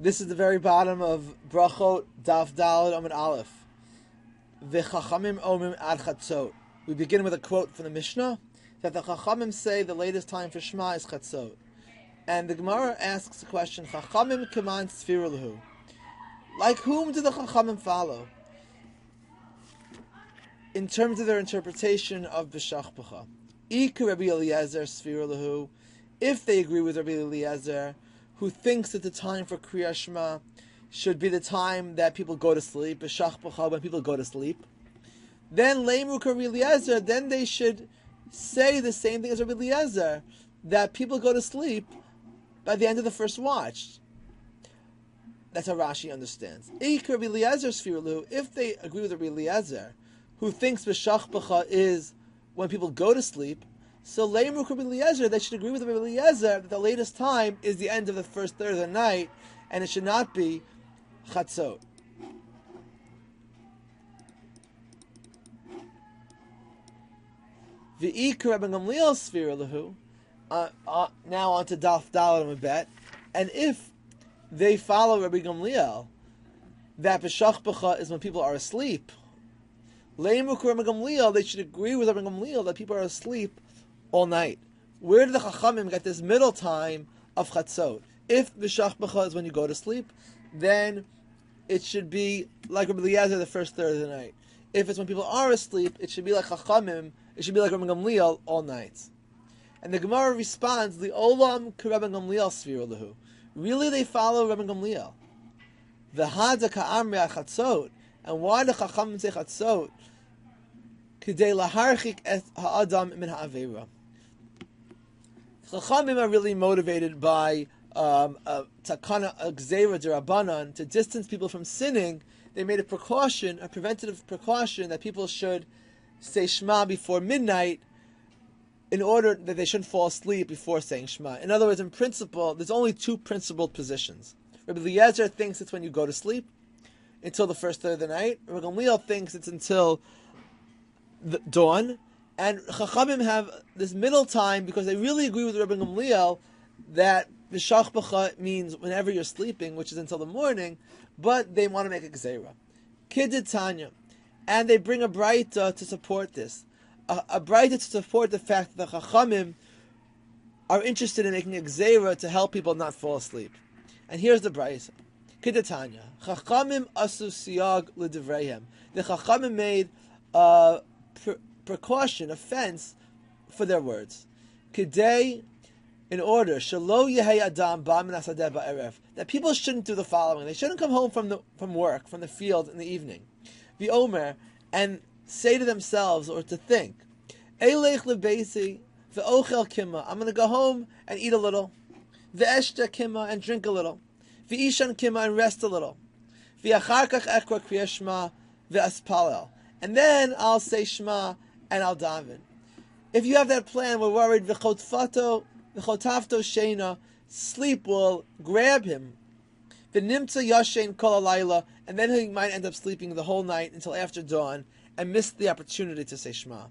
This is the very bottom of Brachot, Daf Daled Amud Aleph. The Chachamim omim ad chatzot. We begin with a quote from the Mishnah that the Chachamim say the latest time for Shema is chatzot. And the Gemara asks the question, Chachamim keman tzfira lehu. Like whom do the Chachamim follow in terms of their interpretation of B'shachbacha? Iku Rabbi Eliezer tzfira lehu. If they agree with Rabbi Eliezer, who thinks that the time for kriat shema should be the time that people go to sleep, b'shachbacha, when people go to sleep, then Leimru Rabbi Eliezer, then they should say the same thing as Rabbi Eliezer, that people go to sleep by the end of the first watch. That's how Rashi understands. Rabbi Eliezer sfiru, if they agree with Rabbi Eliezer, who thinks b'shachbacha is when people go to sleep, so Leimru Rabbi Eliezer, they should agree with Rabbi Eliezer that the latest time is the end of the first third of the night, and it should not be chatzot. V'ik Rabbi Gamliel sfira lehu. Now on to Daf Daled Amud. And if they follow Rabbi Gamliel, that b'shachbacha is when people are asleep, Leimru Rabbi Gamliel, they should agree with Rabbi Gamliel that people are asleep all night. Where did the Chachamim get this middle time of chatzot? If b'shachbacha is when you go to sleep, then it should be like Rabbi Eliezer the first third of the night. If it's when people are asleep, it should be like Chachamim, it should be like Rabbi Gamliel all night. And the Gemara responds, the Olam Rabbi Gamliel sfira lehu. Really they follow Rabbi Gamliel. The Hada ka'amri chatzot. And why the Chachamim say chatzot? K'dei laharchik et ha'adam min ha'avera. Chachamim are really motivated by takana gzeira derabanan, to distance people from sinning. They made a precaution, a preventative precaution, that people should say Shema before midnight in order that they shouldn't fall asleep before saying Shema. In other words, in principle, there's only two principled positions. Rabbi Eliezer thinks it's when you go to sleep until the first third of the night. Rabbi Gamliel thinks it's until the dawn. And Chachamim have this middle time because they really agree with Rabbi Gamliel that b'shachbacha means whenever you're sleeping, which is until the morning, but they want to make a gzeira. Kidid Tanya. And they bring a Braita to support this. A Braita to support the fact that the Chachamim are interested in making a gzeira to help people not fall asleep. And here's the Braita. Kidid Tanya. Chachamim asu siyag l'divreihem. The Chachamim made a precaution, a fence for their words. Kidei, in order, shelo yehei adam ba min hasadeh ba'erev, that people shouldn't do the following. They shouldn't come home from work, from the field in the evening. V'omer, and say to themselves or to think, Eilech lebeisi v'ochel kima, I'm going to go home and eat a little. V'eshta kima, and drink a little. V'ishan kima, and rest a little. V'achar kach ekra kriat shema v'aspalel, and then I'll say Shema and I'll daven. If you have that plan, we're worried v'chotafto sheina, sleep will grab him. V'nimtza yashen kol halayla, and then he might end up sleeping the whole night until after dawn and miss the opportunity to say Shema.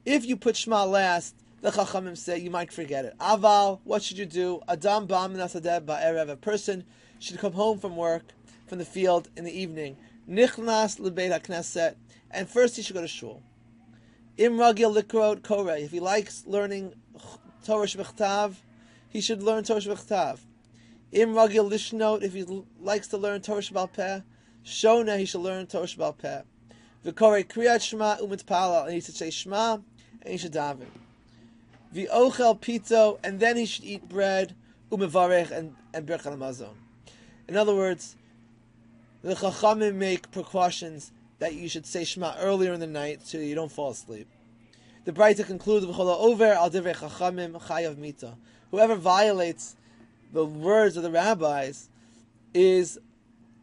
If you put Shema last, the Chachamim say you might forget it. Aval, what should you do? Adam ba'am nasadeh ba'erev, a person should come home from work, from the field in the evening. Nichnas lebeit hakneset, and first he should go to shul. Im ragil likrot koreh, if he likes learning Torah shebechtav, he should learn Torah shebechtav. Im ragil lishnot, if he likes to learn Torah shebal peh, shona, he should learn Torah shebal peh. V'koreh kriat shema u'mitpalal, and he should say Shema and he should daven. V'ochel pito, and then he should eat bread u'mevarech and berach hamazon. In other words, the Chachamim make precautions that you should say Shema earlier in the night so you don't fall asleep. The Braita concludes, over al divrei Chachamim chayav mita. Whoever violates the words of the rabbis is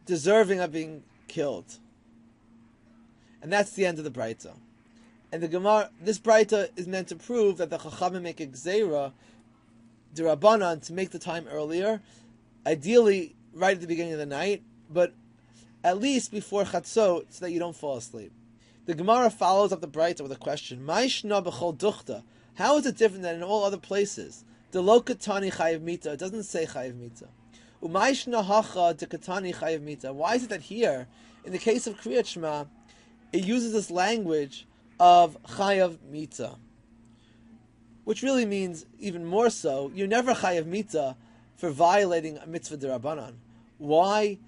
deserving of being killed. And that's the end of the Braita. And the Gemara, this Braita is meant to prove that the Chachamim make a gzeira, d'Rabbanan, to make the time earlier, ideally right at the beginning of the night, but at least before chatzot, so that you don't fall asleep. The Gemara follows up the Braita with a question: Ma'ishna b'chol duchta? How is it different than in all other places? The lo katani chayiv mita. It doesn't say chayiv mita. Why is it that here, in the case of kriat shema, it uses this language of chayav mita, which really means even more so, you're never chayav mita for violating a mitzvah d'Rabbanan. Why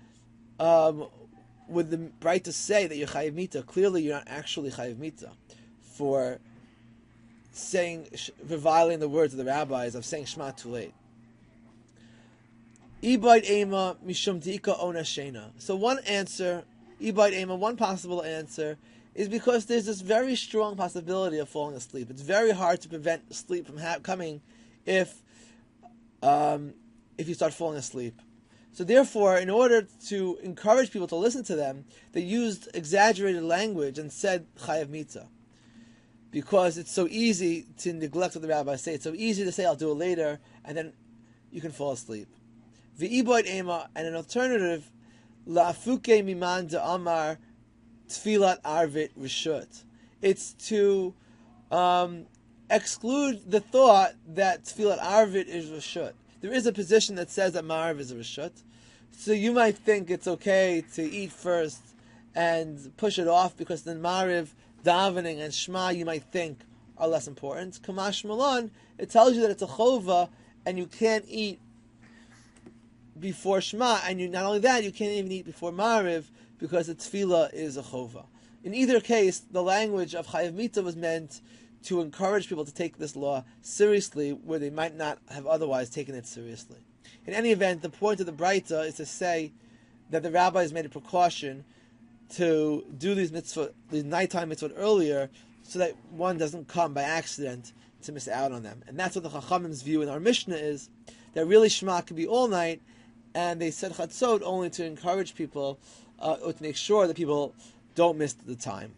would the Brachot say that you're chayav mita? Clearly, you're not actually chayav mita for violating the words of the rabbis of saying Shema too late. Ibaid ema mishum diika ona shena. So one answer, ibaid ema, one possible answer is because there's this very strong possibility of falling asleep. It's very hard to prevent sleep from coming if you start falling asleep. So therefore, in order to encourage people to listen to them, they used exaggerated language and said chayav mita, because it's so easy to neglect what the rabbis say. It's so easy to say, I'll do it later, and then you can fall asleep. V'iboid ema, and an alternative, la'afuke miman de'amar tfilat arvit rishut. It's to exclude the thought that tfilat arvit is rishut. There is a position that says that ma'ariv is a rishut, so you might think it's okay to eat first and push it off because the ma'ariv, davening, and shema you might think are less important. Kamash Malon, it tells you that it's a chova and you can't eat before shema, and not only that, you can't even eat before ma'ariv because the tefillah is a chova. In either case, the language of chayav mita was meant to encourage people to take this law seriously where they might not have otherwise taken it seriously. In any event, the point of the Brachot is to say that the rabbis made a precaution to do these nighttime mitzvot earlier so that one doesn't come by accident to miss out on them. And that's what the Chachamim's view in our Mishnah is, that really Shema could be all night, and they said Chatzot only to encourage people, or to make sure that people don't miss the time.